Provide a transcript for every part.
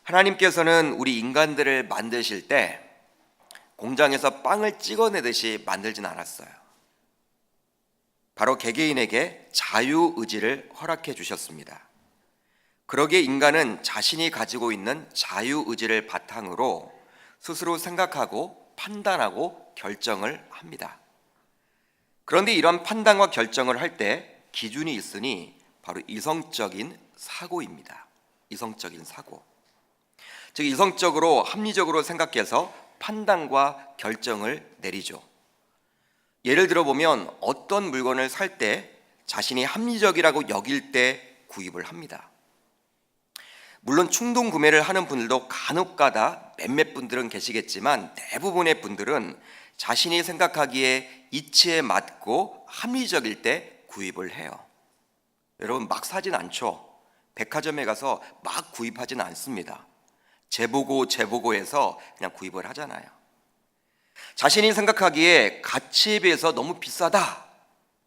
하나님께서는 우리 인간들을 만드실 때 공장에서 빵을 찍어내듯이 만들진 않았어요. 바로 개개인에게 자유의지를 허락해 주셨습니다. 그러기에 인간은 자신이 가지고 있는 자유의지를 바탕으로 스스로 생각하고 판단하고 결정을 합니다. 그런데 이런 판단과 결정을 할 때 기준이 있으니 바로 이성적인 사고입니다. 이성적인 사고. 즉 이성적으로 합리적으로 생각해서 판단과 결정을 내리죠. 예를 들어 보면 어떤 물건을 살 때 자신이 합리적이라고 여길 때 구입을 합니다. 물론 충동 구매를 하는 분들도 간혹가다 몇몇 분들은 계시겠지만 대부분의 분들은 자신이 생각하기에 이치에 맞고 합리적일 때 구입을 해요. 여러분 막 사진 않죠? 백화점에 가서 막 구입하진 않습니다. 재보고 해서 그냥 구입을 하잖아요. 자신이 생각하기에 가치에 비해서 너무 비싸다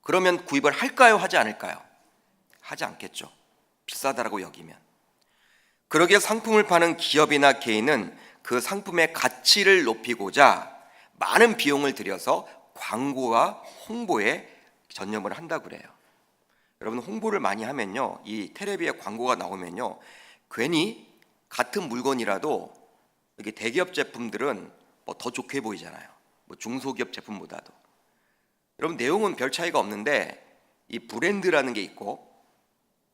그러면 구입을 할까요? 하지 않을까요? 하지 않겠죠. 비싸다라고 여기면. 그러기에 상품을 파는 기업이나 개인은 그 상품의 가치를 높이고자 많은 비용을 들여서 광고와 홍보에 전념을 한다고 그래요. 여러분 홍보를 많이 하면요, 이 텔레비에 광고가 나오면요, 괜히 같은 물건이라도 이게 대기업 제품들은 더 좋게 보이잖아요. 중소기업 제품보다도. 여러분 내용은 별 차이가 없는데 이 브랜드라는 게 있고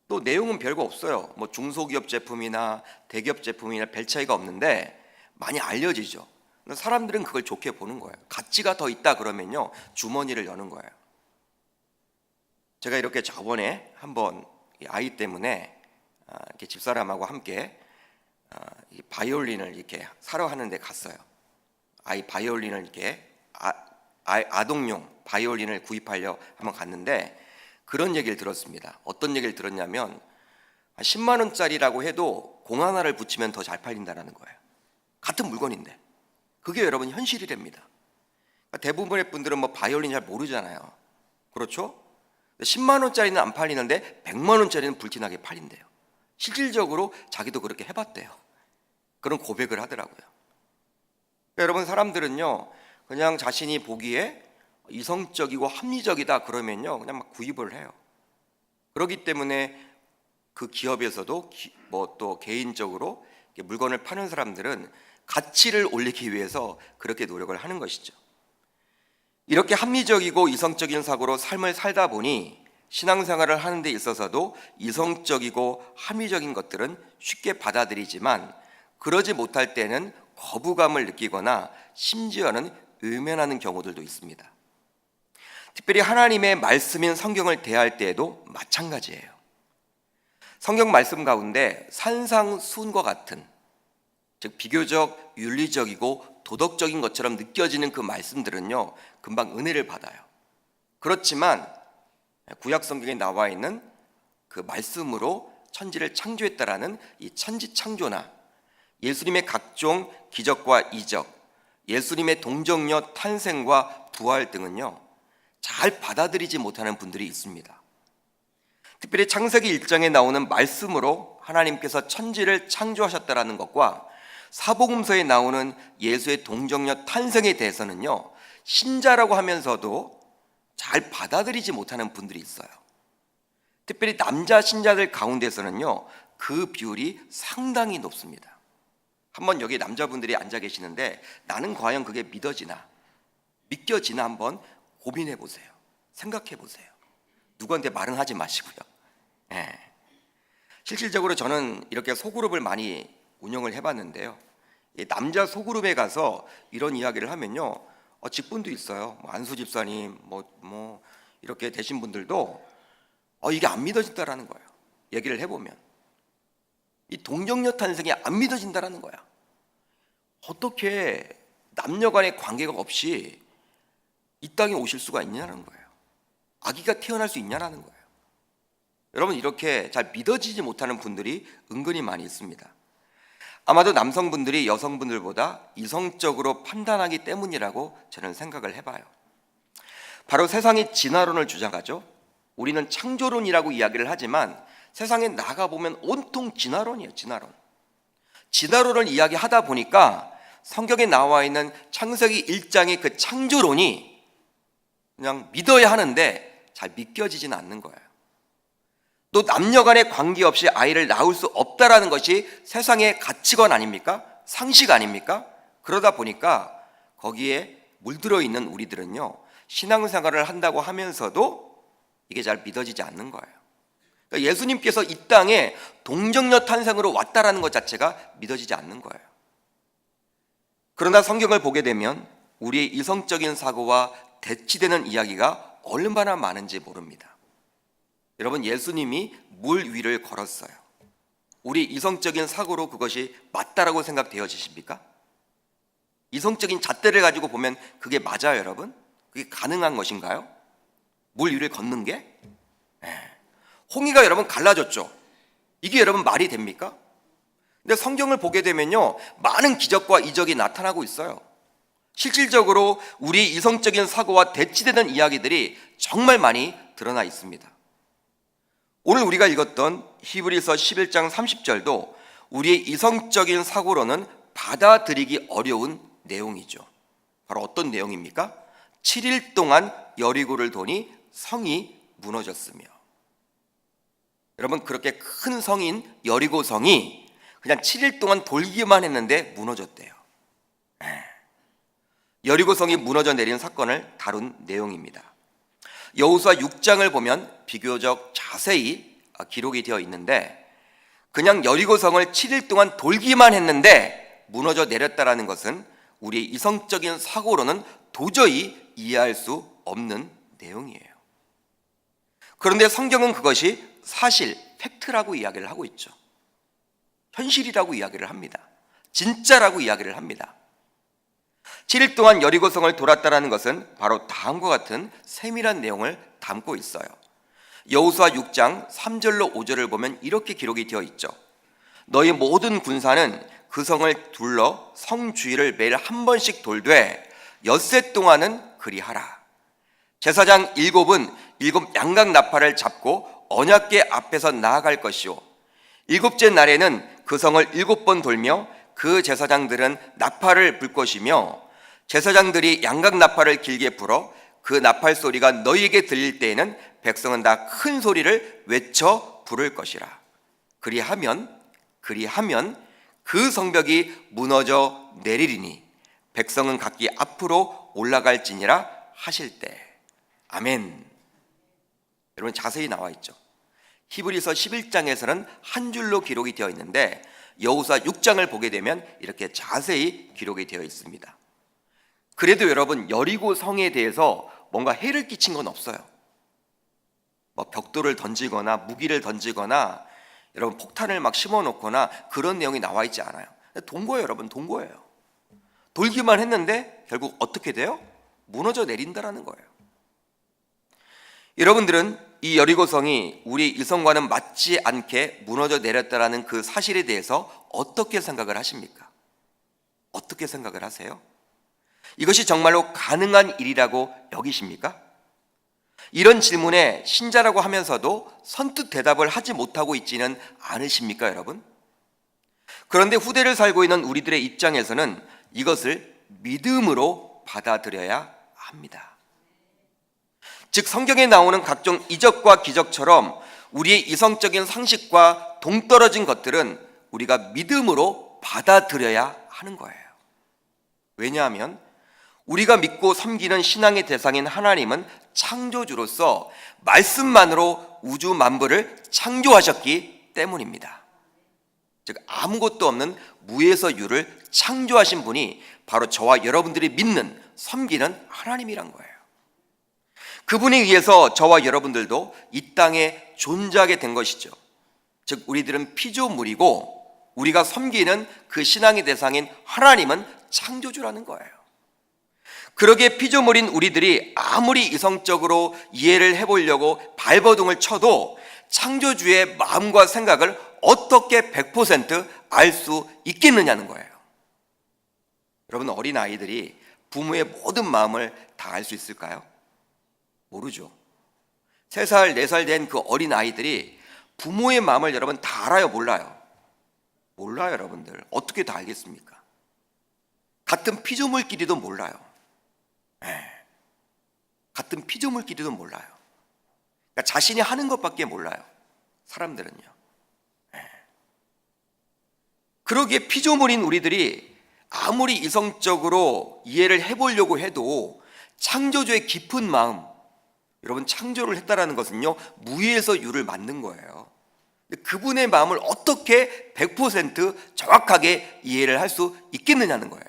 또 내용은 별거 없어요. 중소기업 제품이나 대기업 제품이나 별 차이가 없는데 많이 알려지죠. 사람들은 그걸 좋게 보는 거예요. 가치가 더 있다 그러면요 주머니를 여는 거예요. 제가 이렇게 저번에 한번 아이 때문에 이렇게 집사람하고 함께 바이올린을 이렇게 사러 하는데 갔어요. 아이 바이올린을 이렇게 아동용 바이올린을 구입하려 한번 갔는데 그런 얘기를 들었습니다. 어떤 얘기를 들었냐면 10만 원짜리라고 해도 공 하나를 붙이면 더 잘 팔린다는 거예요. 같은 물건인데. 그게 여러분 현실이랍니다. 대부분의 분들은 바이올린 잘 모르잖아요. 그렇죠? 10만 원짜리는 안 팔리는데 100만 원짜리는 불티나게 팔린대요. 실질적으로 자기도 그렇게 해봤대요. 그런 고백을 하더라고요. 여러분 사람들은요 그냥 자신이 보기에 이성적이고 합리적이다 그러면요 그냥 막 구입을 해요. 그렇기 때문에 그 기업에서도 또 개인적으로 물건을 파는 사람들은 가치를 올리기 위해서 그렇게 노력을 하는 것이죠. 이렇게 합리적이고 이성적인 사고로 삶을 살다 보니 신앙생활을 하는 데 있어서도 이성적이고 합리적인 것들은 쉽게 받아들이지만 그러지 못할 때는 거부감을 느끼거나 심지어는 외면하는 경우들도 있습니다. 특별히 하나님의 말씀인 성경을 대할 때에도 마찬가지예요. 성경 말씀 가운데 산상수훈과 같은, 즉 비교적 윤리적이고 도덕적인 것처럼 느껴지는 그 말씀들은요 금방 은혜를 받아요. 그렇지만 구약 성경에 나와 있는 그 말씀으로 천지를 창조했다라는 이 천지창조나 예수님의 각종 기적과 이적, 예수님의 동정녀 탄생과 부활 등은요 잘 받아들이지 못하는 분들이 있습니다. 특별히 창세기 1장에 나오는 말씀으로 하나님께서 천지를 창조하셨다라는 것과 사복음서에 나오는 예수의 동정녀 탄생에 대해서는요 신자라고 하면서도 잘 받아들이지 못하는 분들이 있어요. 특별히 남자 신자들 가운데서는요 그 비율이 상당히 높습니다. 한번 여기 남자분들이 앉아 계시는데 나는 과연 그게 믿겨지나 한번 고민해 보세요. 생각해 보세요. 누구한테 말은 하지 마시고요. 실질적으로 저는 이렇게 소그룹을 많이 운영을 해봤는데요. 남자 소그룹에 가서 이런 이야기를 하면요, 직분도 있어요. 안수 집사님, 이렇게 되신 분들도 이게 안 믿어진다라는 거예요. 얘기를 해보면 이 동정녀 탄생이 안 믿어진다라는 거야. 어떻게 남녀간의 관계가 없이 이 땅에 오실 수가 있냐는 거예요. 아기가 태어날 수 있냐는 거예요. 여러분 이렇게 잘 믿어지지 못하는 분들이 은근히 많이 있습니다. 아마도 남성분들이 여성분들보다 이성적으로 판단하기 때문이라고 저는 생각을 해봐요. 바로 세상이 진화론을 주장하죠. 우리는 창조론이라고 이야기를 하지만 세상에 나가보면 온통 진화론이에요. 진화론. 진화론을 이야기하다 보니까 성경에 나와 있는 창세기 1장의 그 창조론이 그냥 믿어야 하는데 잘 믿겨지지는 않는 거예요. 또 남녀 간의 관계없이 아이를 낳을 수 없다라는 것이 세상의 가치관 아닙니까? 상식 아닙니까? 그러다 보니까 거기에 물들어 있는 우리들은요, 신앙생활을 한다고 하면서도 이게 잘 믿어지지 않는 거예요. 그러니까 예수님께서 이 땅에 동정녀 탄생으로 왔다라는 것 자체가 믿어지지 않는 거예요. 그러나 성경을 보게 되면 우리의 이성적인 사고와 대치되는 이야기가 얼마나 많은지 모릅니다. 여러분, 예수님이 물 위를 걸었어요. 우리 이성적인 사고로 그것이 맞다라고 생각되어지십니까? 이성적인 잣대를 가지고 보면 그게 맞아요, 여러분? 그게 가능한 것인가요? 물 위를 걷는 게? 홍해가 여러분 갈라졌죠. 이게 여러분 말이 됩니까? 근데 성경을 보게 되면요, 많은 기적과 이적이 나타나고 있어요. 실질적으로 우리 이성적인 사고와 대치되는 이야기들이 정말 많이 드러나 있습니다. 오늘 우리가 읽었던 히브리서 11장 30절도 우리의 이성적인 사고로는 받아들이기 어려운 내용이죠. 바로 어떤 내용입니까? 7일 동안 여리고를 도니 성이 무너졌으며. 여러분, 그렇게 큰 성인 여리고성이 그냥 7일 동안 돌기만 했는데 무너졌대요. 여리고성이 무너져 내린 사건을 다룬 내용입니다. 여호수아 6장을 보면 비교적 자세히 기록이 되어 있는데, 그냥 여리고성을 7일 동안 돌기만 했는데 무너져 내렸다라는 것은 우리의 이성적인 사고로는 도저히 이해할 수 없는 내용이에요. 그런데 성경은 그것이 사실, 팩트라고 이야기를 하고 있죠. 현실이라고 이야기를 합니다. 진짜라고 이야기를 합니다. 7일 동안 여리고성을 돌았다라는 것은 바로 다음과 같은 세밀한 내용을 담고 있어요. 여호수아 6장 3절로 5절을 보면 이렇게 기록이 되어 있죠. 너희 모든 군사는 그 성을 둘러 성 주위를 매일 한 번씩 돌되 엿새 동안은 그리하라. 제사장 7은 7 양각 나팔을 잡고 언약궤 앞에서 나아갈 것이요, 7째 날에는 그 성을 7번 돌며 그 제사장들은 나팔을 불 것이며, 제사장들이 양각 나팔을 길게 불어 그 나팔 소리가 너희에게 들릴 때에는 백성은 다 큰 소리를 외쳐 부를 것이라. 그리하면 그 성벽이 무너져 내리리니 백성은 각기 앞으로 올라갈지니라 하실 때. 아멘. 여러분, 자세히 나와 있죠. 히브리서 11장에서는 한 줄로 기록이 되어 있는데 여호수아 6장을 보게 되면 이렇게 자세히 기록이 되어 있습니다. 그래도 여러분, 여리고 성에 대해서 뭔가 해를 끼친 건 없어요. 뭐 벽돌을 던지거나 무기를 던지거나 여러분 폭탄을 막 심어놓거나 그런 내용이 나와 있지 않아요. 돈 거예요, 여러분, 돈 거예요. 돌기만 했는데 결국 어떻게 돼요? 무너져 내린다라는 거예요. 여러분들은 이 여리고성이 우리 이성과는 맞지 않게 무너져 내렸다라는 그 사실에 대해서 어떻게 생각을 하십니까? 어떻게 생각을 하세요? 이것이 정말로 가능한 일이라고 여기십니까? 이런 질문에 신자라고 하면서도 선뜻 대답을 하지 못하고 있지는 않으십니까, 여러분? 그런데 후대를 살고 있는 우리들의 입장에서는 이것을 믿음으로 받아들여야 합니다. 즉, 성경에 나오는 각종 이적과 기적처럼 우리의 이성적인 상식과 동떨어진 것들은 우리가 믿음으로 받아들여야 하는 거예요. 왜냐하면 우리가 믿고 섬기는 신앙의 대상인 하나님은 창조주로서 말씀만으로 우주 만물을 창조하셨기 때문입니다. 즉, 아무것도 없는 무에서 유를 창조하신 분이 바로 저와 여러분들이 믿는, 섬기는 하나님이란 거예요. 그분에 의해서 저와 여러분들도 이 땅에 존재하게 된 것이죠. 즉, 우리들은 피조물이고 우리가 섬기는 그 신앙의 대상인 하나님은 창조주라는 거예요. 그러기에 피조물인 우리들이 아무리 이성적으로 이해를 해보려고 발버둥을 쳐도 창조주의 마음과 생각을 어떻게 100% 알 수 있겠느냐는 거예요. 여러분, 어린 아이들이 부모의 모든 마음을 다 알 수 있을까요? 모르죠. 3살, 4살 된 그 어린 아이들이 부모의 마음을 여러분 다 알아요, 몰라요? 몰라요, 여러분들. 어떻게 다 알겠습니까? 같은 피조물끼리도 몰라요. 같은 피조물끼리도 몰라요. 그러니까 자신이 하는 것밖에 몰라요, 사람들은요. 그러기에 피조물인 우리들이 아무리 이성적으로 이해를 해보려고 해도 창조주의 깊은 마음, 여러분, 창조를 했다라는 것은요, 무에서 유를 만든 거예요. 그분의 마음을 어떻게 100% 정확하게 이해를 할 수 있겠느냐는 거예요.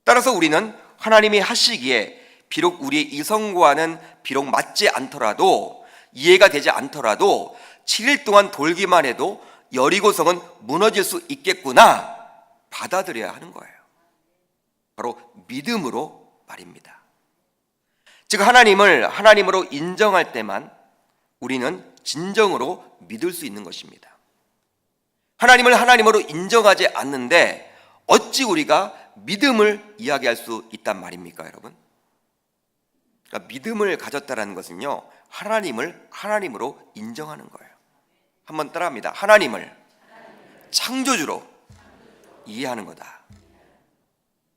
따라서 우리는 하나님이 하시기에 비록 우리의 이성과는 비록 맞지 않더라도, 이해가 되지 않더라도 7일 동안 돌기만 해도 여리고성은 무너질 수 있겠구나 받아들여야 하는 거예요. 바로 믿음으로 말입니다. 즉, 하나님을 하나님으로 인정할 때만 우리는 진정으로 믿을 수 있는 것입니다. 하나님을 하나님으로 인정하지 않는데 어찌 우리가 믿음을 이야기할 수 있단 말입니까, 여러분? 그러니까 믿음을 가졌다는 것은요, 하나님을 하나님으로 인정하는 거예요. 한번 따라합니다. 하나님을 창조주로 이해하는 거다.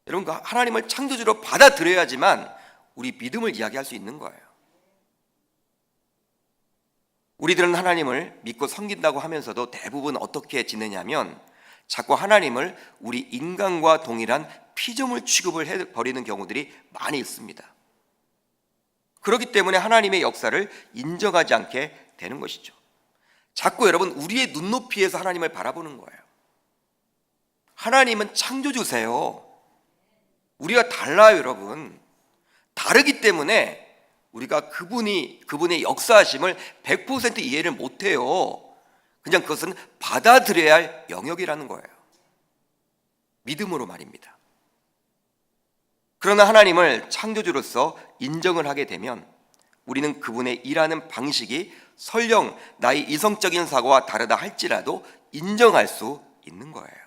여러분, 하나님을 창조주로 받아들여야지만 우리 믿음을 이야기할 수 있는 거예요. 우리들은 하나님을 믿고 섬긴다고 하면서도 대부분 어떻게 지내냐면 자꾸 하나님을 우리 인간과 동일한 피조물 취급을 해버리는 경우들이 많이 있습니다. 그렇기 때문에 하나님의 역사를 인정하지 않게 되는 것이죠. 자꾸 여러분, 우리의 눈높이에서 하나님을 바라보는 거예요. 하나님은 창조주세요. 우리가 달라요, 여러분. 다르기 때문에 우리가 그분의 역사하심을 100% 이해를 못해요. 그냥 그것은 받아들여야 할 영역이라는 거예요. 믿음으로 말입니다. 그러나 하나님을 창조주로서 인정을 하게 되면 우리는 그분의 일하는 방식이 설령 나의 이성적인 사고와 다르다 할지라도 인정할 수 있는 거예요.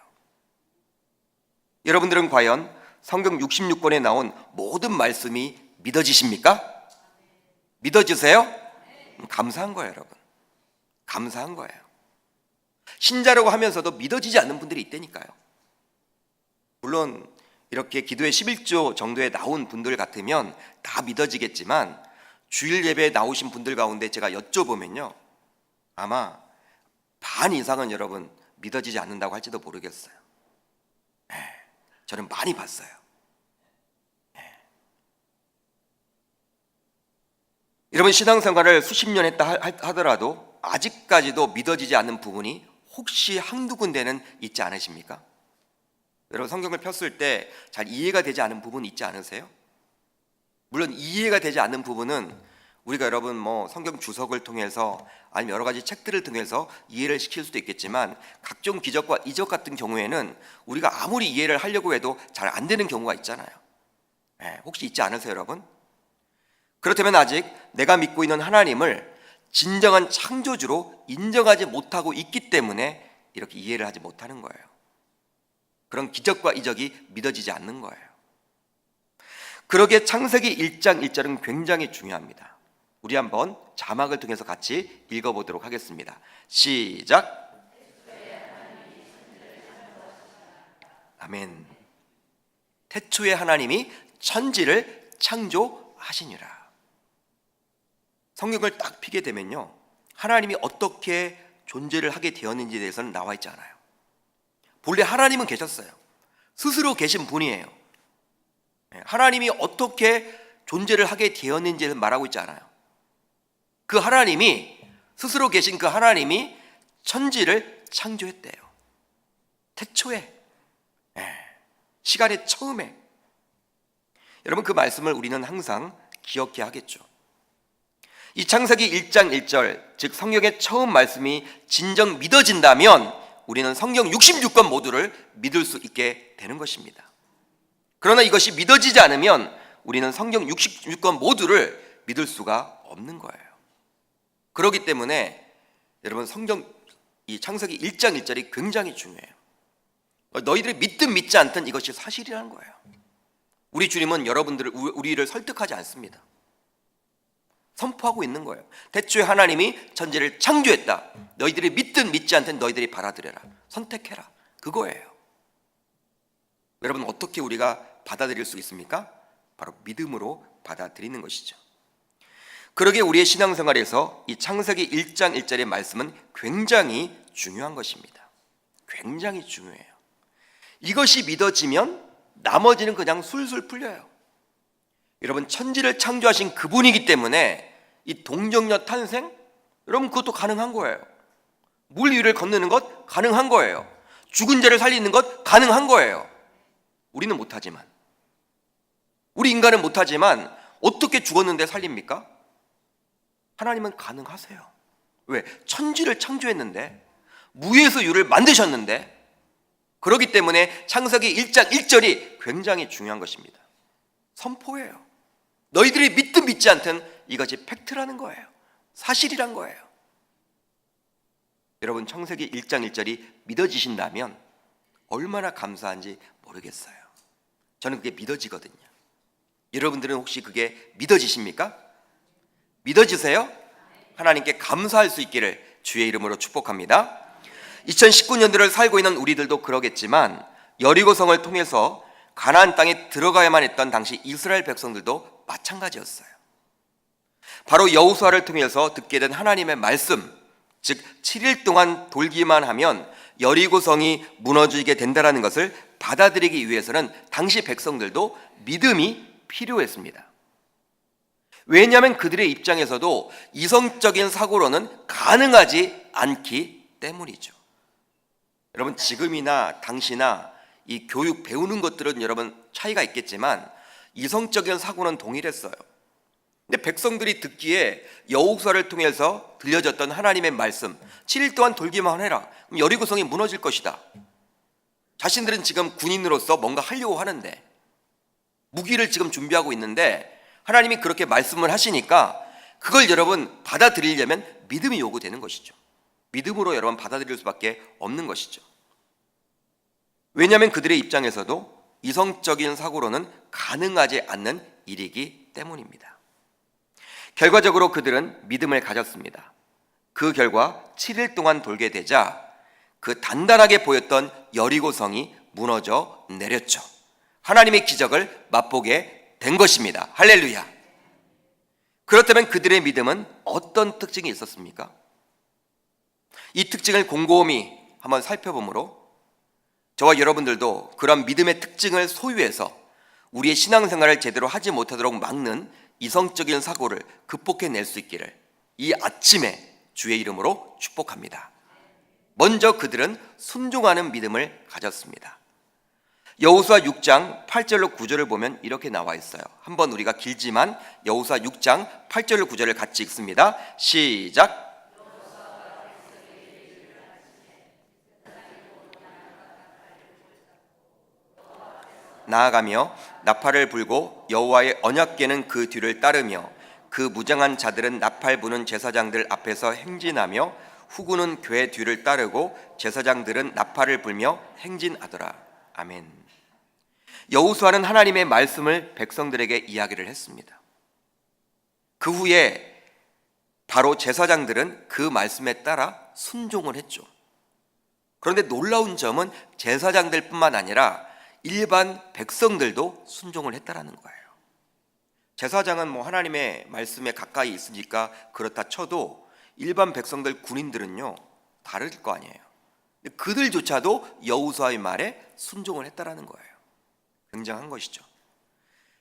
여러분들은 과연 성경 66권에 나온 모든 말씀이 믿어지십니까? 믿어지세요? 감사한 거예요, 여러분. 감사한 거예요. 신자라고 하면서도 믿어지지 않는 분들이 있다니까요. 물론 이렇게 기도의 11조 정도에 나온 분들 같으면 다 믿어지겠지만 주일 예배에 나오신 분들 가운데 제가 여쭤보면요, 아마 반 이상은 여러분 믿어지지 않는다고 할지도 모르겠어요. 저는 많이 봤어요. 여러분, 신앙생활을 수십 년 했다 하더라도 아직까지도 믿어지지 않는 부분이 혹시 한두 군데는 있지 않으십니까? 여러분, 성경을 폈을 때 잘 이해가 되지 않은 부분 있지 않으세요? 물론 이해가 되지 않는 부분은 우리가 여러분 성경 주석을 통해서 아니면 여러 가지 책들을 통해서 이해를 시킬 수도 있겠지만 각종 기적과 이적 같은 경우에는 우리가 아무리 이해를 하려고 해도 잘 안 되는 경우가 있잖아요. 혹시 있지 않으세요, 여러분? 그렇다면 아직 내가 믿고 있는 하나님을 진정한 창조주로 인정하지 못하고 있기 때문에 이렇게 이해를 하지 못하는 거예요. 그런 기적과 이적이 믿어지지 않는 거예요. 그러기에 창세기 1장 1절은 굉장히 중요합니다. 우리 한번 자막을 통해서 같이 읽어보도록 하겠습니다. 시작. 아멘. 태초에 하나님이 천지를 창조하시니라. 성경을 딱 피게 되면요, 하나님이 어떻게 존재를 하게 되었는지에 대해서는 나와 있지 않아요. 본래 하나님은 계셨어요. 스스로 계신 분이에요. 하나님이 어떻게 존재를 하게 되었는지를 말하고 있지 않아요. 그 하나님이, 스스로 계신 그 하나님이 천지를 창조했대요. 태초에, 시간의 처음에. 여러분, 그 말씀을 우리는 항상 기억해야 하겠죠. 이 창세기 1장 1절, 즉 성경의 처음 말씀이 진정 믿어진다면 우리는 성경 66권 모두를 믿을 수 있게 되는 것입니다. 그러나 이것이 믿어지지 않으면 우리는 성경 66권 모두를 믿을 수가 없는 거예요. 그렇기 때문에 여러분, 성경 이 창세기 1장 1절이 굉장히 중요해요. 너희들이 믿든 믿지 않든 이것이 사실이라는 거예요. 우리 주님은 우리를 설득하지 않습니다. 선포하고 있는 거예요. 태초에 하나님이 천지를 창조했다. 너희들이 믿든 믿지 않든 너희들이 받아들여라. 선택해라. 그거예요. 여러분, 어떻게 우리가 받아들일 수 있습니까? 바로 믿음으로 받아들이는 것이죠. 그러기에 우리의 신앙생활에서 이 창세기 1장 1절의 말씀은 굉장히 중요한 것입니다. 굉장히 중요해요. 이것이 믿어지면 나머지는 그냥 술술 풀려요. 여러분, 천지를 창조하신 그분이기 때문에 이 동정녀 탄생, 여러분 그것도 가능한 거예요. 물 위를 건너는 것 가능한 거예요. 죽은 자를 살리는 것 가능한 거예요. 우리는 못하지만, 우리 인간은 못하지만 어떻게 죽었는데 살립니까? 하나님은 가능하세요. 왜? 천지를 창조했는데, 무에서 유를 만드셨는데, 그렇기 때문에 창세기 1장 1절이 굉장히 중요한 것입니다. 선포예요. 너희들이 믿든 믿지 않든 이것이 팩트라는 거예요. 사실이란 거예요. 여러분, 창세기 1장 1절이 믿어지신다면 얼마나 감사한지 모르겠어요. 저는 그게 믿어지거든요. 여러분들은 혹시 그게 믿어지십니까? 믿어지세요? 하나님께 감사할 수 있기를 주의 이름으로 축복합니다. 2019년도를 살고 있는 우리들도 그러겠지만 여리고성을 통해서 가나안 땅에 들어가야만 했던 당시 이스라엘 백성들도 마찬가지였어요. 바로 여호수아를 통해서 듣게 된 하나님의 말씀, 즉 7일 동안 돌기만 하면 여리고성이 무너지게 된다는 것을 받아들이기 위해서는 당시 백성들도 믿음이 필요했습니다. 왜냐하면 그들의 입장에서도 이성적인 사고로는 가능하지 않기 때문이죠. 여러분, 지금이나 당시나 이 교육 배우는 것들은 여러분 차이가 있겠지만 이성적인 사고는 동일했어요. 근데 백성들이 듣기에 여호수아를 통해서 들려졌던 하나님의 말씀, 7일 동안 돌기만 해라, 그럼 여리고성이 무너질 것이다. 자신들은 지금 군인으로서 뭔가 하려고 하는데, 무기를 지금 준비하고 있는데 하나님이 그렇게 말씀을 하시니까 그걸 여러분 받아들이려면 믿음이 요구되는 것이죠. 믿음으로 여러분 받아들일 수밖에 없는 것이죠. 왜냐하면 그들의 입장에서도 이성적인 사고로는 가능하지 않는 일이기 때문입니다. 결과적으로 그들은 믿음을 가졌습니다. 그 결과 7일 동안 돌게 되자 그 단단하게 보였던 여리고성이 무너져 내렸죠. 하나님의 기적을 맛보게 된 것입니다. 할렐루야. 그렇다면 그들의 믿음은 어떤 특징이 있었습니까? 이 특징을 곰곰이 한번 살펴보므로 저와 여러분들도 그런 믿음의 특징을 소유해서 우리의 신앙생활을 제대로 하지 못하도록 막는 이성적인 사고를 극복해낼 수 있기를 이 아침에 주의 이름으로 축복합니다. 먼저 그들은 순종하는 믿음을 가졌습니다. 여호수아 6장 8절로 9절을 보면 이렇게 나와 있어요. 한번 우리가 길지만 여호수아 6장 8절로 9절을 같이 읽습니다. 시작. 나아가며 나팔을 불고 여호와의 언약궤는 그 뒤를 따르며 그 무장한 자들은 나팔 부는 제사장들 앞에서 행진하며 후구는 궤 뒤를 따르고 제사장들은 나팔을 불며 행진하더라. 아멘. 여호수아는 하나님의 말씀을 백성들에게 이야기를 했습니다. 그 후에 바로 제사장들은 그 말씀에 따라 순종을 했죠. 그런데 놀라운 점은 제사장들뿐만 아니라 일반 백성들도 순종을 했다라는 거예요. 제사장은 하나님의 말씀에 가까이 있으니까 그렇다 쳐도 일반 백성들, 군인들은요 다를 거 아니에요. 그들조차도 여호수아의 말에 순종을 했다라는 거예요. 굉장한 것이죠.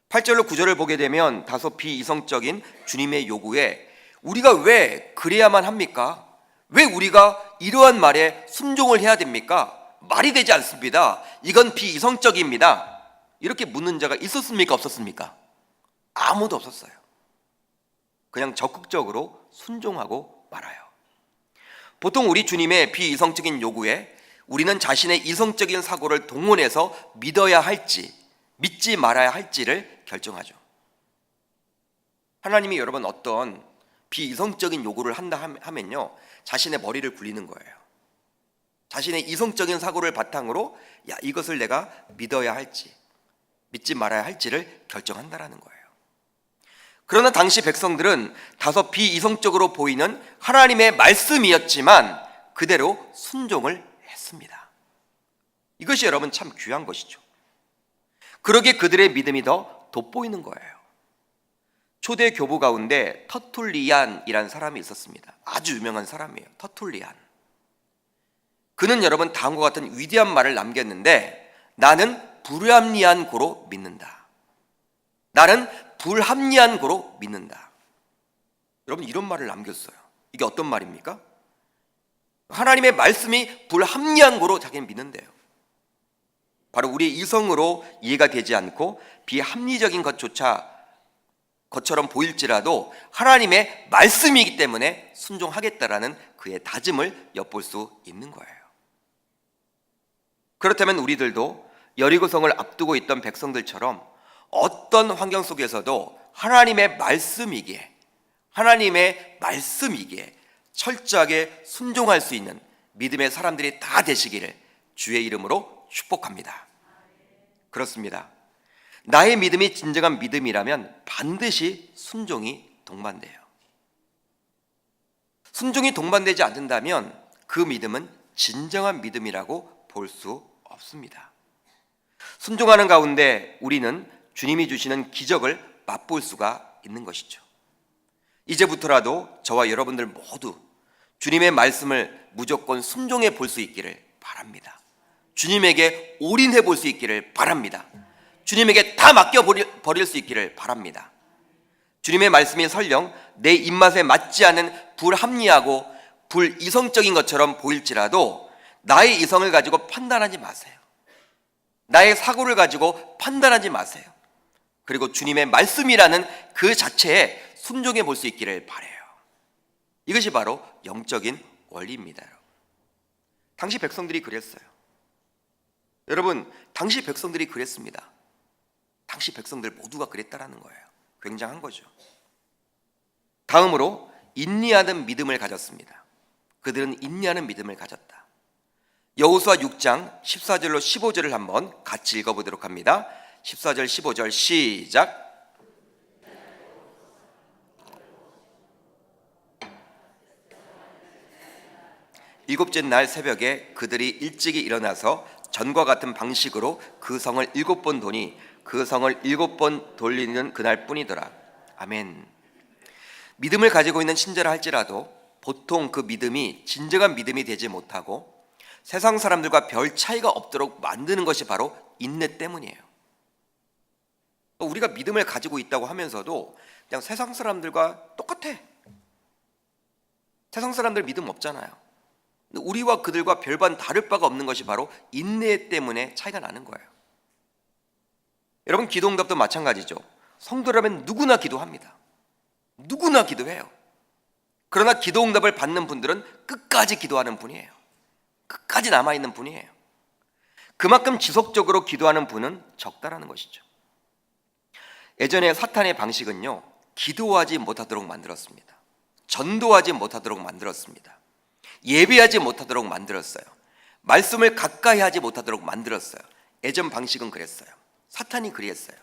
8절로 9절을 보게 되면 다소 비이성적인 주님의 요구에 우리가 왜 그래야만 합니까? 왜 우리가 이러한 말에 순종을 해야 됩니까? 말이 되지 않습니다. 이건 비이성적입니다. 이렇게 묻는 자가 있었습니까? 없었습니까? 아무도 없었어요. 그냥 적극적으로 순종하고 말아요. 보통 우리 주님의 비이성적인 요구에 우리는 자신의 이성적인 사고를 동원해서 믿어야 할지 믿지 말아야 할지를 결정하죠. 하나님이 여러분 어떤 비이성적인 요구를 한다 하면요 자신의 머리를 굴리는 거예요. 자신의 이성적인 사고를 바탕으로 이것을 내가 믿어야 할지 믿지 말아야 할지를 결정한다라는 거예요. 그러나 당시 백성들은 다소 비이성적으로 보이는 하나님의 말씀이었지만 그대로 순종을 했습니다. 이것이 여러분 참 귀한 것이죠. 그러기에 그들의 믿음이 더 돋보이는 거예요. 초대 교부 가운데 터툴리안이라는 사람이 있었습니다. 아주 유명한 사람이에요. 터툴리안. 그는 여러분 다음과 같은 위대한 말을 남겼는데, 나는 불합리한 고로 믿는다. 나는 불합리한 고로 믿는다. 여러분 이런 말을 남겼어요. 이게 어떤 말입니까? 하나님의 말씀이 불합리한 고로 자기는 믿는데요. 바로 우리의 이성으로 이해가 되지 않고 비합리적인 것처럼 보일지라도 하나님의 말씀이기 때문에 순종하겠다라는 그의 다짐을 엿볼 수 있는 거예요. 그렇다면 우리들도 여리고성을 앞두고 있던 백성들처럼 어떤 환경 속에서도 하나님의 말씀이기에 철저하게 순종할 수 있는 믿음의 사람들이 다 되시기를 주의 이름으로 축복합니다. 그렇습니다. 나의 믿음이 진정한 믿음이라면 반드시 순종이 동반돼요. 순종이 동반되지 않는다면 그 믿음은 진정한 믿음이라고 볼 수 없습니다. 순종하는 가운데 우리는 주님이 주시는 기적을 맛볼 수가 있는 것이죠. 이제부터라도 저와 여러분들 모두 주님의 말씀을 무조건 순종해 볼 수 있기를 바랍니다. 주님에게 올인해 볼 수 있기를 바랍니다. 주님에게 다 맡겨버릴 수 있기를 바랍니다. 주님의 말씀이 설령 내 입맛에 맞지 않은 불합리하고 불이성적인 것처럼 보일지라도 나의 이성을 가지고 판단하지 마세요. 나의 사고를 가지고 판단하지 마세요. 그리고 주님의 말씀이라는 그 자체에 순종해 볼 수 있기를 바라요. 이것이 바로 영적인 원리입니다. 당시 백성들이 그랬어요. 여러분, 당시 백성들이 그랬습니다. 당시 백성들 모두가 그랬다라는 거예요. 굉장한 거죠. 다음으로 인내하는 믿음을 가졌습니다. 그들은 인내하는 믿음을 가졌다. 여호수아 6장 14절로 15절을 한번 같이 읽어보도록 합니다. 14절 15절 시작. 일곱째 날 새벽에 그들이 일찍이 일어나서 전과 같은 방식으로 그 성을 7번 도니 그 성을 7번 돌리는 그날 뿐이더라. 아멘. 믿음을 가지고 있는 신자라 할지라도 보통 그 믿음이 진정한 믿음이 되지 못하고 세상 사람들과 별 차이가 없도록 만드는 것이 바로 인내 때문이에요. 우리가 믿음을 가지고 있다고 하면서도 그냥 세상 사람들과 똑같아. 세상 사람들 믿음 없잖아요. 우리와 그들과 별반 다를 바가 없는 것이 바로 인내 때문에 차이가 나는 거예요. 여러분, 기도응답도 마찬가지죠. 성도라면 누구나 기도합니다. 누구나 기도해요. 그러나 기도응답을 받는 분들은 끝까지 기도하는 분이에요. 끝까지 남아있는 분이에요. 그만큼 지속적으로 기도하는 분은 적다라는 것이죠. 예전에 사탄의 방식은요, 기도하지 못하도록 만들었습니다. 전도하지 못하도록 만들었습니다. 예배하지 못하도록 만들었어요. 말씀을 가까이 하지 못하도록 만들었어요. 예전 방식은 그랬어요. 사탄이 그리했어요.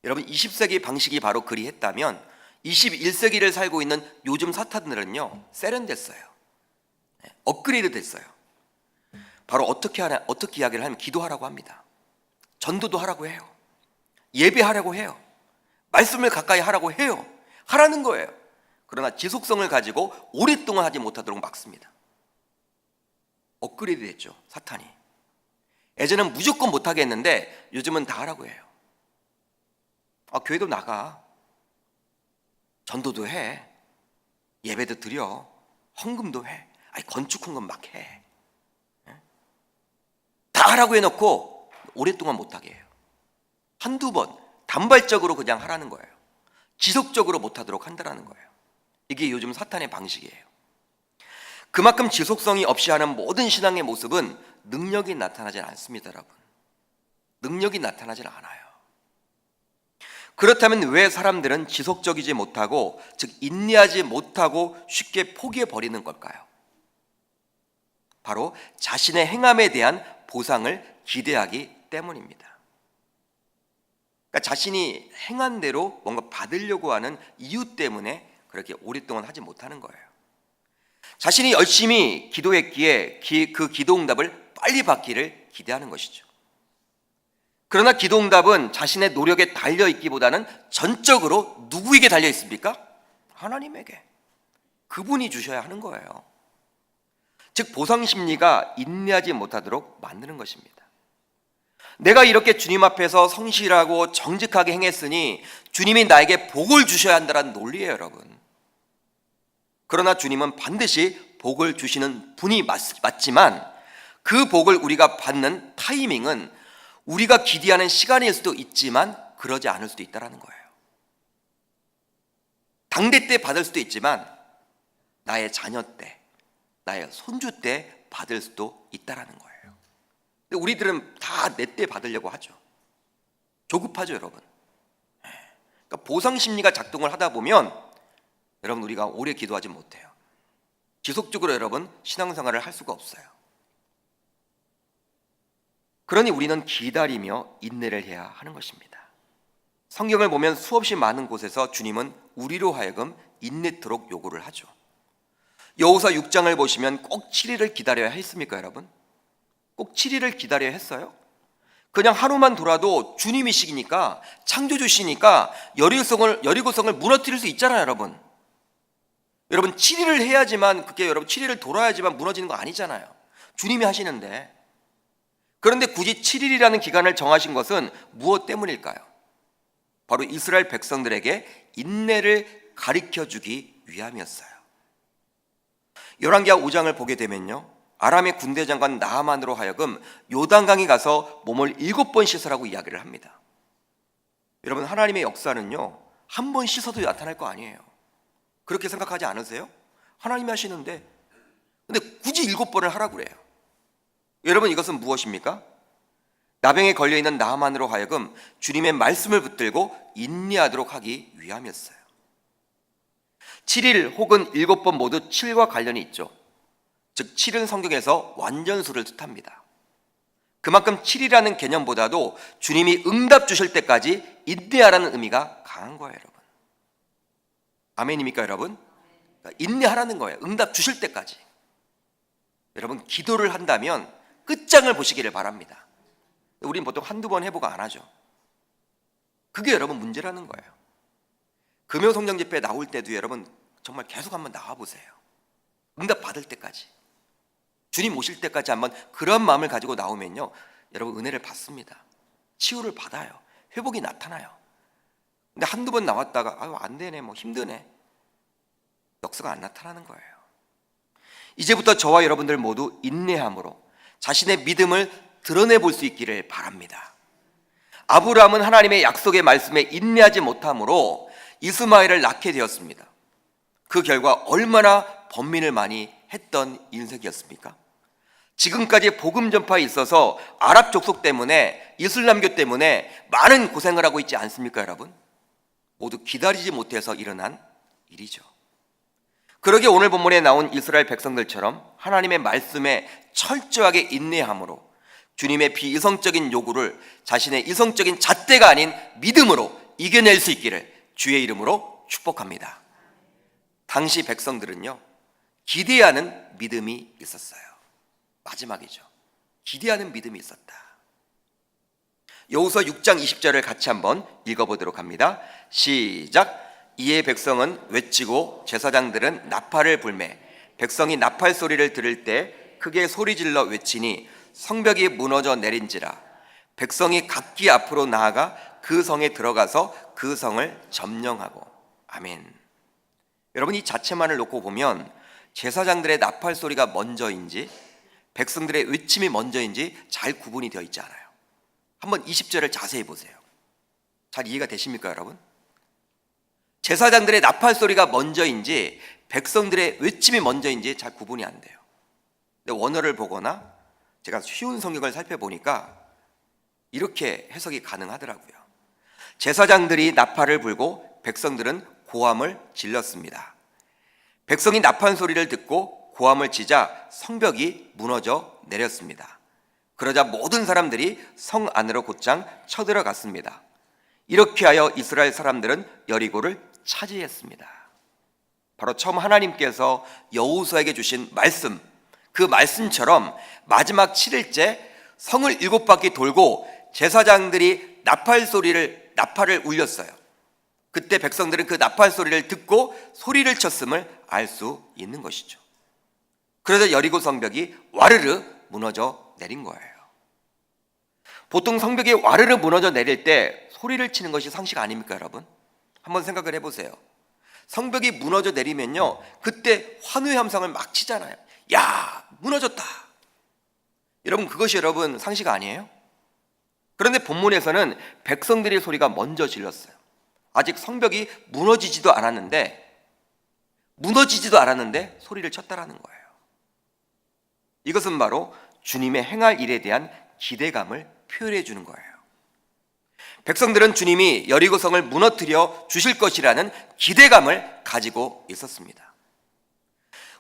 여러분, 20세기 방식이 바로 그리했다면 21세기를 살고 있는 요즘 사탄들은요, 세련됐어요. 업그레이드 됐어요. 바로 어떻게 이야기를 하면 기도하라고 합니다. 전도도 하라고 해요. 예배하라고 해요. 말씀을 가까이 하라고 해요. 하라는 거예요. 그러나 지속성을 가지고 오랫동안 하지 못하도록 막습니다. 업그레이드 됐죠, 사탄이. 예전엔 무조건 못하게 했는데 요즘은 다 하라고 해요. 교회도 나가, 전도도 해, 예배도 드려, 헌금도 해, 건축 헌금 막 해. 다 하라고 해놓고 오랫동안 못하게 해요. 한두 번 단발적으로 그냥 하라는 거예요. 지속적으로 못하도록 한다는 거예요. 이게 요즘 사탄의 방식이에요. 그만큼 지속성이 없이 하는 모든 신앙의 모습은 능력이 나타나지 않습니다, 여러분. 능력이 나타나질 않아요. 그렇다면 왜 사람들은 지속적이지 못하고, 즉 인내하지 못하고 쉽게 포기해 버리는 걸까요? 바로 자신의 행함에 대한 보상을 기대하기 때문입니다. 그러니까 자신이 행한 대로 뭔가 받으려고 하는 이유 때문에 그렇게 오랫동안 하지 못하는 거예요. 자신이 열심히 기도했기에 그 기도응답을 빨리 받기를 기대하는 것이죠. 그러나 기도응답은 자신의 노력에 달려있기보다는 전적으로 누구에게 달려있습니까? 하나님에게. 그분이 주셔야 하는 거예요. 즉 보상심리가 인내하지 못하도록 만드는 것입니다. 내가 이렇게 주님 앞에서 성실하고 정직하게 행했으니 주님이 나에게 복을 주셔야 한다는 논리예요, 여러분. 그러나 주님은 반드시 복을 주시는 분이 맞지만 그 복을 우리가 받는 타이밍은 우리가 기대하는 시간일 수도 있지만 그러지 않을 수도 있다는 거예요. 당대 때 받을 수도 있지만 나의 자녀 때, 나의 손주 때 받을 수도 있다는 거예요. 근데 우리들은 다 내 때 받으려고 하죠. 조급하죠, 여러분. 그러니까 보상 심리가 작동을 하다 보면 여러분 우리가 오래 기도하지 못해요. 지속적으로 여러분 신앙생활을 할 수가 없어요. 그러니 우리는 기다리며 인내를 해야 하는 것입니다. 성경을 보면 수없이 많은 곳에서 주님은 우리로 하여금 인내토록 요구를 하죠. 여호수아 6장을 보시면 꼭 7일을 기다려야 했습니까, 여러분? 꼭 7일을 기다려야 했어요? 그냥 하루만 돌아도 주님이시니까, 창조주시니까 여리고성을 무너뜨릴 수 있잖아요, 여러분. 여러분 7일을 해야지만, 그게 여러분 7일을 돌아야지만 무너지는 거 아니잖아요. 주님이 하시는데. 그런데 굳이 7일이라는 기간을 정하신 것은 무엇 때문일까요? 바로 이스라엘 백성들에게 인내를 가르쳐 주기 위함이었어요. 열왕기하 5장을 보게 되면요, 아람의 군대 장관 나하만으로 하여금 요단강에 가서 몸을 7번 씻으라고 이야기를 합니다. 여러분 하나님의 역사는요, 한 번 씻어도 나타날 거 아니에요. 그렇게 생각하지 않으세요? 하나님이 하시는데 근데 굳이 7번을 하라고 그래요. 여러분 이것은 무엇입니까? 나병에 걸려있는 나하만으로 하여금 주님의 말씀을 붙들고 인내하도록 하기 위함이었어요. 7일 혹은 7번 모두 7과 관련이 있죠. 즉 7은 성경에서 완전수를 뜻합니다. 그만큼 7이라는 개념보다도 주님이 응답 주실 때까지 인내하라는 의미가 강한 거예요, 여러분. 아멘입니까, 여러분? 인내하라는 거예요. 응답 주실 때까지. 여러분 기도를 한다면 끝장을 보시기를 바랍니다. 우리는 보통 한두 번 해보고 안 하죠. 그게 여러분 문제라는 거예요. 금요성령 집회 나올 때도 여러분 정말 계속 한번 나와보세요. 응답 받을 때까지, 주님 오실 때까지 한번 그런 마음을 가지고 나오면요, 여러분 은혜를 받습니다. 치유를 받아요. 회복이 나타나요. 근데 한두 번 나왔다가 아유 안 되네, 뭐 힘드네, 역사가 안 나타나는 거예요. 이제부터 저와 여러분들 모두 인내함으로 자신의 믿음을 드러내 볼 수 있기를 바랍니다. 아브라함은 하나님의 약속의 말씀에 인내하지 못함으로 이스마엘을 낳게 되었습니다. 그 결과 얼마나 번민을 많이 했던 인생이었습니까? 지금까지 복음 전파에 있어서 아랍 족속 때문에, 이슬람교 때문에 많은 고생을 하고 있지 않습니까, 여러분? 모두 기다리지 못해서 일어난 일이죠. 그러게 오늘 본문에 나온 이스라엘 백성들처럼 하나님의 말씀에 철저하게 인내함으로 주님의 비이성적인 요구를 자신의 이성적인 잣대가 아닌 믿음으로 이겨낼 수 있기를 주의 이름으로 축복합니다. 당시 백성들은요, 기대하는 믿음이 있었어요. 마지막이죠. 기대하는 믿음이 있었다. 여호수아 6장 20절을 같이 한번 읽어보도록 합니다. 시작. 이에 백성은 외치고 제사장들은 나팔을 불매 백성이 나팔 소리를 들을 때 크게 소리질러 외치니 성벽이 무너져 내린지라. 백성이 각기 앞으로 나아가 그 성에 들어가서 그 성을 점령하고. 아멘. 여러분 이 자체만을 놓고 보면 제사장들의 나팔 소리가 먼저인지 백성들의 외침이 먼저인지 잘 구분이 되어 있지 않아요. 한번 20절을 자세히 보세요. 잘 이해가 되십니까, 여러분? 제사장들의 나팔 소리가 먼저인지 백성들의 외침이 먼저인지 잘 구분이 안 돼요. 근데 원어를 보거나 제가 쉬운 성경을 살펴보니까 이렇게 해석이 가능하더라고요. 제사장들이 나팔을 불고 백성들은 고함을 질렀습니다. 백성이 나팔 소리를 듣고 고함을 치자 성벽이 무너져 내렸습니다. 그러자 모든 사람들이 성 안으로 곧장 쳐들어갔습니다. 이렇게 하여 이스라엘 사람들은 여리고를 차지했습니다. 바로 처음 하나님께서 여호수아에게 주신 말씀, 그 말씀처럼 마지막 7일째 성을 7바퀴 돌고 제사장들이 나팔을 울렸어요. 그때 백성들은 그 나팔 소리를 듣고 소리를 쳤음을 알 수 있는 것이죠. 그래서 여리고 성벽이 와르르 무너져 내린 거예요. 보통 성벽이 와르르 무너져 내릴 때 소리를 치는 것이 상식 아닙니까, 여러분? 한번 생각을 해보세요. 성벽이 무너져 내리면요, 그때 환호의 함성을 막 치잖아요. 야, 무너졌다. 여러분, 그것이 여러분 상식 아니에요? 그런데 본문에서는 백성들의 소리가 먼저 질렀어요. 아직 성벽이 무너지지도 않았는데 소리를 쳤다라는 거예요. 이것은 바로 주님의 행할 일에 대한 기대감을 표현해 주는 거예요. 백성들은 주님이 여리고성을 무너뜨려 주실 것이라는 기대감을 가지고 있었습니다.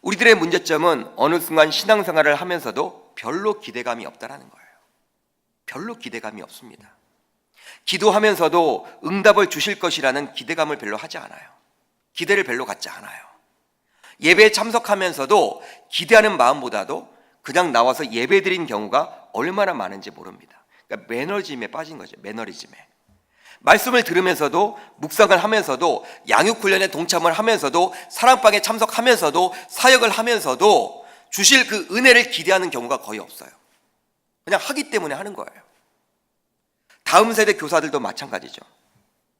우리들의 문제점은 어느 순간 신앙생활을 하면서도 별로 기대감이 없다라는 거예요. 별로 기대감이 없습니다. 기도하면서도 응답을 주실 것이라는 기대감을 별로 하지 않아요. 기대를 별로 갖지 않아요. 예배에 참석하면서도 기대하는 마음보다도 그냥 나와서 예배드린 경우가 얼마나 많은지 모릅니다. 그러니까 매너리즘에 빠진 거죠. 매너리즘에. 말씀을 들으면서도, 묵상을 하면서도, 양육훈련에 동참을 하면서도, 사랑방에 참석하면서도, 사역을 하면서도 주실 그 은혜를 기대하는 경우가 거의 없어요. 그냥 하기 때문에 하는 거예요. 다음 세대 교사들도 마찬가지죠.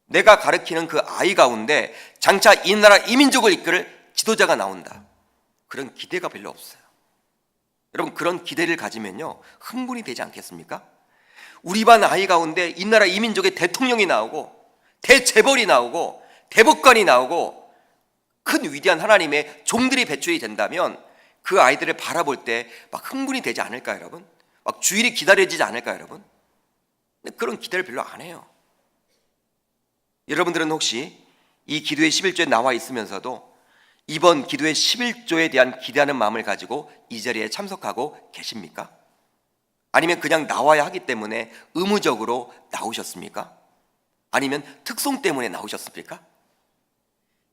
내가 가르치는 그 아이 가운데 장차 이 나라 이민족을 이끌 지도자가 나온다. 그런 기대가 별로 없어요. 여러분, 그런 기대를 가지면요, 흥분이 되지 않겠습니까? 우리 반 아이 가운데 이 나라 이민족의 대통령이 나오고 대재벌이 나오고 대법관이 나오고 큰 위대한 하나님의 종들이 배출이 된다면 그 아이들을 바라볼 때 막 흥분이 되지 않을까요, 여러분? 막 주일이 기다려지지 않을까요, 여러분? 근데 그런 기대를 별로 안 해요. 여러분들은 혹시 이 기도의 11조에 나와 있으면서도 이번 기도의 11조에 대한 기대하는 마음을 가지고 이 자리에 참석하고 계십니까? 아니면 그냥 나와야 하기 때문에 의무적으로 나오셨습니까? 아니면 특송 때문에 나오셨습니까?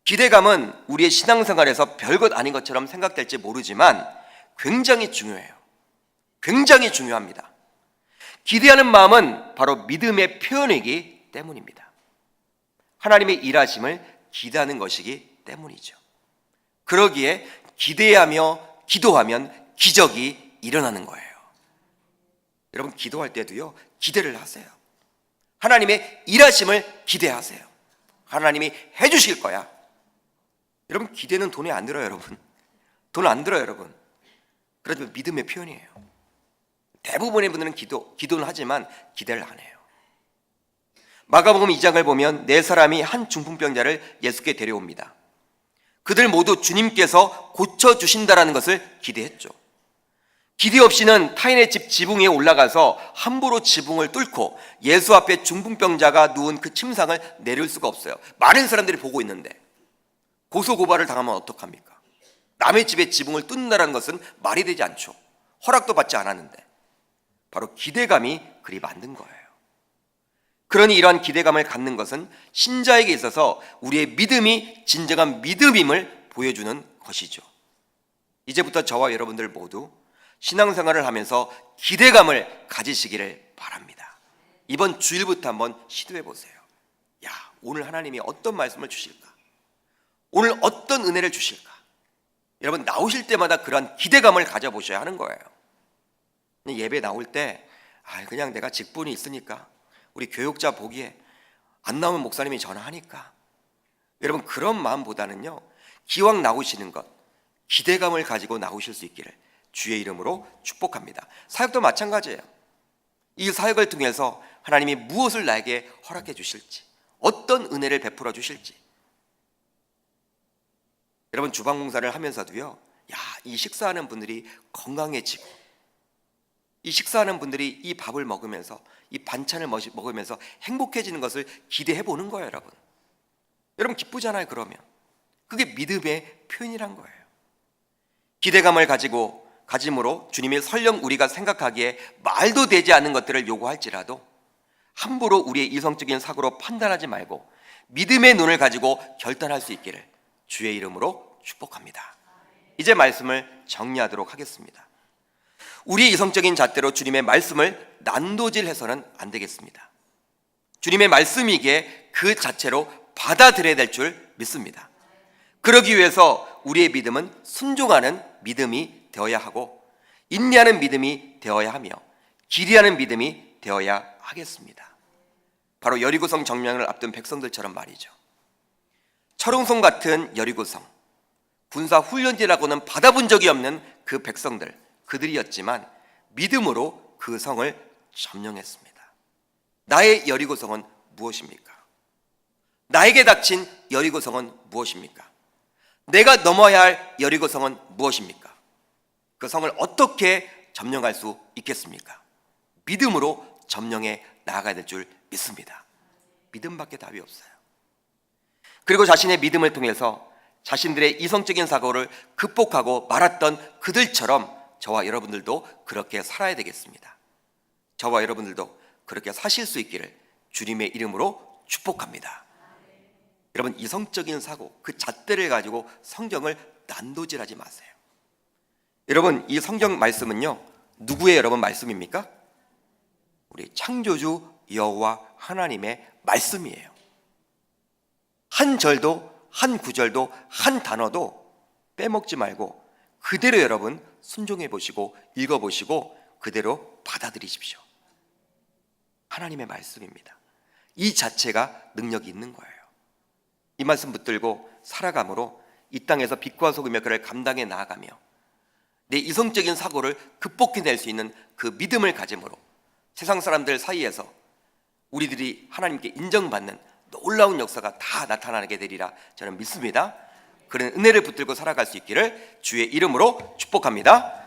기대감은 우리의 신앙생활에서 별것 아닌 것처럼 생각될지 모르지만 굉장히 중요해요. 굉장히 중요합니다. 기대하는 마음은 바로 믿음의 표현이기 때문입니다. 하나님의 일하심을 기대하는 것이기 때문이죠. 그러기에 기대하며 기도하면 기적이 일어나는 거예요. 여러분, 기도할 때도요, 기대를 하세요. 하나님의 일하심을 기대하세요. 하나님이 해주실 거야. 여러분, 기대는 돈이 안 들어요, 여러분. 돈 안 들어요, 여러분. 그래도 믿음의 표현이에요. 대부분의 분들은 기도는 하지만 기대를 안 해요. 마가복음 2장을 보면 네 사람이 한 중풍병자를 예수께 데려옵니다. 그들 모두 주님께서 고쳐주신다라는 것을 기대했죠. 기대 없이는 타인의 집 지붕 위에 올라가서 함부로 지붕을 뚫고 예수 앞에 중풍병자가 누운 그 침상을 내릴 수가 없어요. 많은 사람들이 보고 있는데 고소고발을 당하면 어떡합니까? 남의 집에 지붕을 뚫는다는 것은 말이 되지 않죠. 허락도 받지 않았는데. 바로 기대감이 그리 만든 거예요. 그러니 이러한 기대감을 갖는 것은 신자에게 있어서 우리의 믿음이 진정한 믿음임을 보여주는 것이죠. 이제부터 저와 여러분들 모두 신앙생활을 하면서 기대감을 가지시기를 바랍니다. 이번 주일부터 한번 시도해 보세요. 야, 오늘 하나님이 어떤 말씀을 주실까? 오늘 어떤 은혜를 주실까? 여러분, 나오실 때마다 그러한 기대감을 가져보셔야 하는 거예요. 예배 나올 때 그냥 내가 직분이 있으니까, 우리 교육자 보기에 안 나오면 목사님이 전화하니까, 여러분, 그런 마음보다는요, 기왕 나오시는 것, 기대감을 가지고 나오실 수 있기를 주의 이름으로 축복합니다. 사역도 마찬가지예요. 이 사역을 통해서 하나님이 무엇을 나에게 허락해 주실지, 어떤 은혜를 베풀어 주실지. 여러분, 주방공사를 하면서도요, 이 식사하는 분들이 건강해지고, 이 식사하는 분들이 이 밥을 먹으면서, 이 반찬을 먹으면서 행복해지는 것을 기대해 보는 거예요, 여러분. 여러분, 기쁘잖아요, 그러면. 그게 믿음의 표현이란 거예요. 기대감을 가짐으로 주님이 설령 우리가 생각하기에 말도 되지 않는 것들을 요구할지라도 함부로 우리의 이성적인 사고로 판단하지 말고 믿음의 눈을 가지고 결단할 수 있기를 주의 이름으로 축복합니다. 이제 말씀을 정리하도록 하겠습니다. 우리의 이성적인 잣대로 주님의 말씀을 난도질해서는 안 되겠습니다. 주님의 말씀이기에 그 자체로 받아들여야 될 줄 믿습니다. 그러기 위해서 우리의 믿음은 순종하는 믿음이 되어야 하고, 인내하는 믿음이 되어야 하며, 기리하는 믿음이 되어야 하겠습니다. 바로 여리고성 정령을 앞둔 백성들처럼 말이죠. 철옹성 같은 여리고성, 군사 훈련지라고는 받아본 적이 없는 그 백성들, 그들이었지만 믿음으로 그 성을 점령했습니다. 나의 여리고성은 무엇입니까? 나에게 닥친 여리고성은 무엇입니까? 내가 넘어야 할 여리고성은 무엇입니까? 그 성을 어떻게 점령할 수 있겠습니까? 믿음으로 점령해 나아가야 될 줄 믿습니다. 믿음밖에 답이 없어요. 그리고 자신의 믿음을 통해서 자신들의 이성적인 사고를 극복하고 말았던 그들처럼 저와 여러분들도 그렇게 살아야 되겠습니다. 저와 여러분들도 그렇게 사실 수 있기를 주님의 이름으로 축복합니다. 여러분, 이성적인 사고, 그 잣대를 가지고 성경을 난도질하지 마세요. 여러분, 이 성경 말씀은요, 누구의 여러분 말씀입니까? 우리 창조주 여호와 하나님의 말씀이에요. 한 절도, 한 구절도, 한 단어도 빼먹지 말고 그대로 여러분 순종해 보시고 읽어보시고 그대로 받아들이십시오. 하나님의 말씀입니다. 이 자체가 능력이 있는 거예요. 이 말씀 붙들고 살아감으로 이 땅에서 빛과 소금의 역할을 감당해 나아가며 내 이성적인 사고를 극복해낼 수 있는 그 믿음을 가짐으로 세상 사람들 사이에서 우리들이 하나님께 인정받는 놀라운 역사가 다 나타나게 되리라 저는 믿습니다. 그런 은혜를 붙들고 살아갈 수 있기를 주의 이름으로 축복합니다.